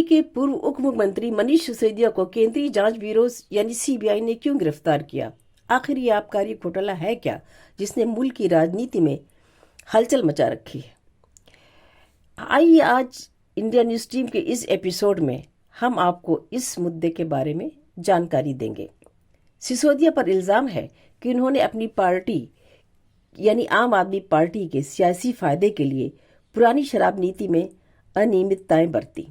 दिल्ली के पूर्व उप मुख्यमंत्री मनीष सिसोदिया को केंद्रीय जांच ब्यूरो यानी सीबीआई ने क्यों गिरफ्तार किया? आखिर ये आबकारी घोटाला है क्या जिसने मुल्क की राजनीति में हलचल मचा रखी है? आइए आज इंडिया न्यूज टीम के इस एपिसोड में हम आपको इस मुद्दे के बारे में जानकारी देंगे। सिसोदिया पर इल्जाम है कि उन्होंने अपनी पार्टी यानी आम आदमी पार्टी के सियासी फायदे के लिए पुरानी शराब नीति में अनियमितताएं बरती।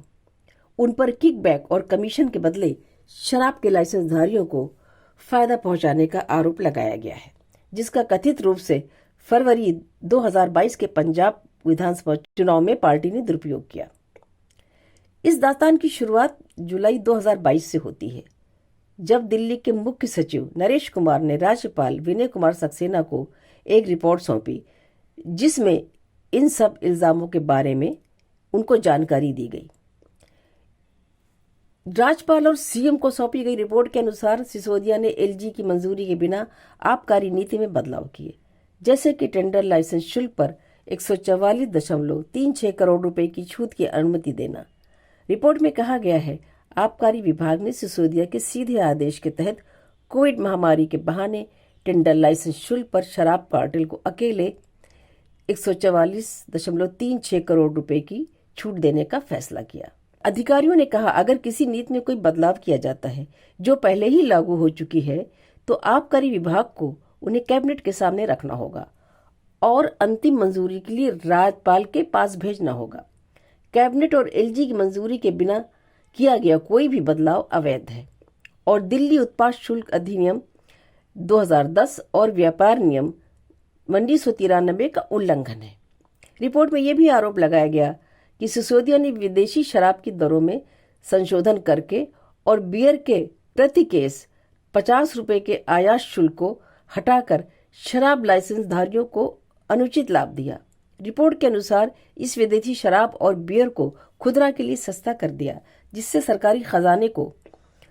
उन पर किकबैक और कमीशन के बदले शराब के लाइसेंसधारियों को फायदा पहुंचाने का आरोप लगाया गया है, जिसका कथित रूप से फरवरी 2022 के पंजाब विधानसभा चुनाव में पार्टी ने दुरुपयोग किया। इस दास्तान की शुरुआत जुलाई 2022 से होती है, जब दिल्ली के मुख्य सचिव नरेश कुमार ने राज्यपाल विनय कुमार सक्सेना को एक रिपोर्ट सौंपी, जिसमें इन सब इल्जामों के बारे में उनको जानकारी दी गई। राज्यपाल और सीएम को सौंपी गई रिपोर्ट के अनुसार सिसोदिया ने एलजी की मंजूरी के बिना आबकारी नीति में बदलाव किए, जैसे कि टेंडर लाइसेंस शुल्क पर 144.36 करोड़ रुपए की छूट की अनुमति देना। रिपोर्ट में कहा गया है, आबकारी विभाग ने सिसोदिया के सीधे आदेश के तहत कोविड महामारी के बहाने टेंडर लाइसेंस शुल्क पर शराब कार्टेल को अकेले 144.36 करोड़ रुपए की छूट देने का फैसला किया। अधिकारियों ने कहा, अगर किसी नीति में कोई बदलाव किया जाता है जो पहले ही लागू हो चुकी है, तो आबकारी विभाग को उन्हें कैबिनेट के सामने रखना होगा और अंतिम मंजूरी के लिए राज्यपाल के पास भेजना होगा। कैबिनेट और एलजी की मंजूरी के बिना किया गया कोई भी बदलाव अवैध है और दिल्ली उत्पाद शुल्क अधिनियम 2010 और व्यापार नियम 1993 का उल्लंघन है। रिपोर्ट में यह भी आरोप लगाया गया कि सिसोदिया ने विदेशी शराब की दरों में संशोधन करके और बियर के प्रति केस 50 रुपए के आयात शुल्क को हटाकर शराब लाइसेंसधारियों को अनुचित लाभ दिया। रिपोर्ट के अनुसार इस विदेशी शराब और बियर को खुदरा के लिए सस्ता कर दिया, जिससे सरकारी खजाने को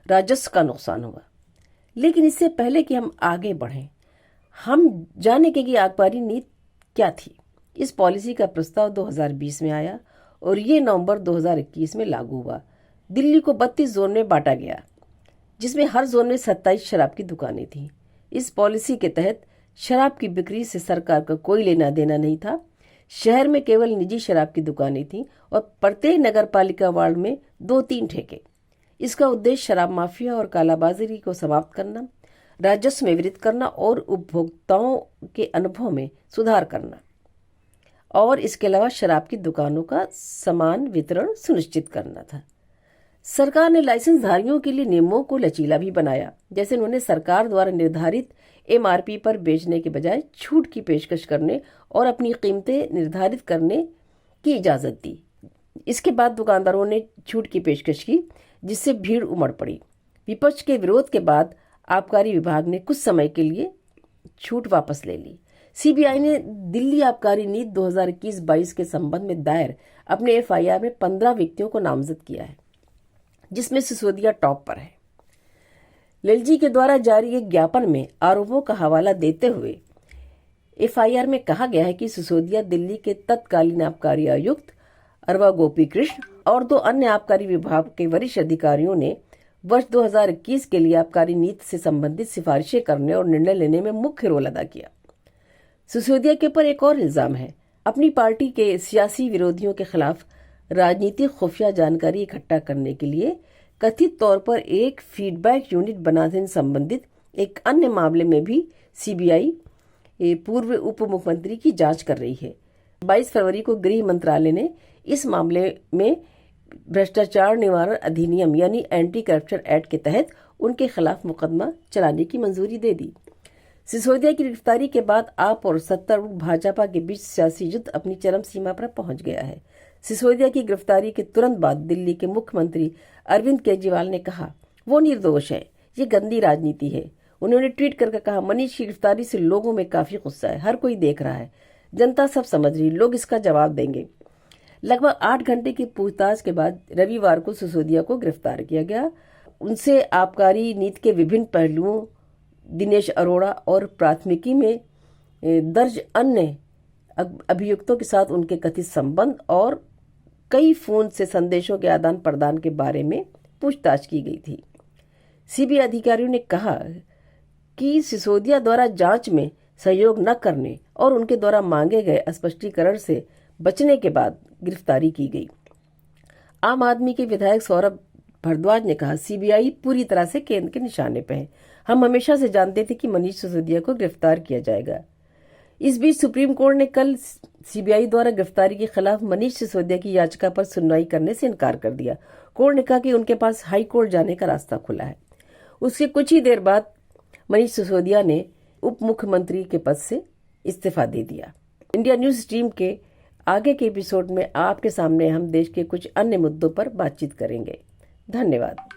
राजस्व का नुकसान हुआ। लेकिन इससे पहले कि हम आगे बढ़ें, हम जानेंगे कि आबकारी नीति क्या थी। इस पॉलिसी का प्रस्ताव 2020 में आया और ये नवंबर 2021 में लागू हुआ। दिल्ली को 32 जोन में बांटा गया, जिसमें हर जोन में 27 शराब की दुकानें थीं। इस पॉलिसी के तहत शराब की बिक्री से सरकार का कोई लेना देना नहीं था। शहर में केवल निजी शराब की दुकानें थीं और प्रत्येक नगर पालिका वार्ड में 2-3 ठेके। इसका उद्देश्य शराब माफिया और कालाबाजारी को समाप्त करना, राजस्व में वृद्धि करना और उपभोक्ताओं के अनुभव में सुधार करना, और इसके अलावा शराब की दुकानों का समान वितरण सुनिश्चित करना था। सरकार ने लाइसेंसधारियों के लिए नियमों को लचीला भी बनाया, जैसे उन्होंने सरकार द्वारा निर्धारित एमआरपी पर बेचने के बजाय छूट की पेशकश करने और अपनी कीमतें निर्धारित करने की इजाजत दी। इसके बाद दुकानदारों ने छूट की पेशकश की, जिससे भीड़ उमड़ पड़ी। विपक्ष के विरोध के बाद आबकारी विभाग ने कुछ समय के लिए छूट वापस ले ली। सीबीआई ने दिल्ली आबकारी नीति 2021-22 के संबंध में दायर अपने एफआईआर में 15 व्यक्तियों को नामजद किया है, जिसमें सिसोदिया टॉप पर है। एलजी के द्वारा जारी एक ज्ञापन में आरोपों का हवाला देते हुए एफआईआर में कहा गया है कि सिसोदिया दिल्ली के तत्कालीन आबकारी आयुक्त अरवा गोपी कृष्ण और 2 अन्य आबकारी विभाग के वरिष्ठ अधिकारियों ने वर्ष 2021 के लिए आबकारी नीति से संबंधित सिफारिशें करने और निर्णय लेने में मुख्य रोल अदा किया। सिसोदिया के ऊपर एक और इल्जाम है, अपनी पार्टी के सियासी विरोधियों के खिलाफ राजनीतिक खुफिया जानकारी इकट्ठा करने के लिए कथित तौर पर एक फीडबैक यूनिट बनाने संबंधित एक अन्य मामले में भी सीबीआई पूर्व उप मुख्यमंत्री की जांच कर रही है। 22 फरवरी को गृह मंत्रालय ने इस मामले में भ्रष्टाचार निवारण अधिनियम यानी एंटी करप्शन एक्ट के तहत उनके खिलाफ मुकदमा चलाने की मंजूरी दे दी। सिसोदिया की गिरफ्तारी के बाद आप और सत्तारूढ़ भाजपा के बीच सियासी युद्ध अपनी चरम सीमा पर पहुंच गया है। सिसोदिया की गिरफ्तारी के तुरंत बाद दिल्ली के मुख्यमंत्री अरविंद केजरीवाल ने कहा, वो निर्दोष है, ये गंदी राजनीति है। उन्होंने ट्वीट करके कहा, मनीष की गिरफ्तारी से लोगों में काफी गुस्सा है, हर कोई देख रहा है, जनता सब समझ रही, लोग इसका जवाब देंगे। लगभग 8 घंटे की पूछताछ के बाद रविवार को सिसोदिया को गिरफ्तार किया गया। उनसे आबकारी नीति के विभिन्न पहलुओं, दिनेश अरोड़ा और प्राथमिकी में दर्ज अन्य अभियुक्तों के साथ उनके कथित संबंध और कई फोन से संदेशों के आदान प्रदान के बारे में पूछताछ की गई थी। सीबीआई अधिकारियों ने कहा कि सिसोदिया द्वारा जांच में सहयोग न करने और उनके द्वारा मांगे गए स्पष्टीकरण से बचने के बाद गिरफ्तारी की गई। आम आदमी के विधायक सौरभ भारद्वाज ने कहा, सीबीआई पूरी तरह से केंद्र के निशाने पर है। हम हमेशा से जानते थे कि मनीष सिसोदिया को गिरफ्तार किया जाएगा। इस बीच सुप्रीम कोर्ट ने कल सीबीआई द्वारा गिरफ्तारी के खिलाफ मनीष सिसोदिया की याचिका पर सुनवाई करने से इनकार कर दिया। कोर्ट ने कहा कि उनके पास हाई कोर्ट जाने का रास्ता खुला है। उसके कुछ ही देर बाद मनीष सिसोदिया ने उप मुख्यमंत्री के पद से इस्तीफा दे दिया। इंडिया न्यूज टीम के आगे के एपिसोड में आपके सामने हम देश के कुछ अन्य मुद्दों पर बातचीत करेंगे। धन्यवाद।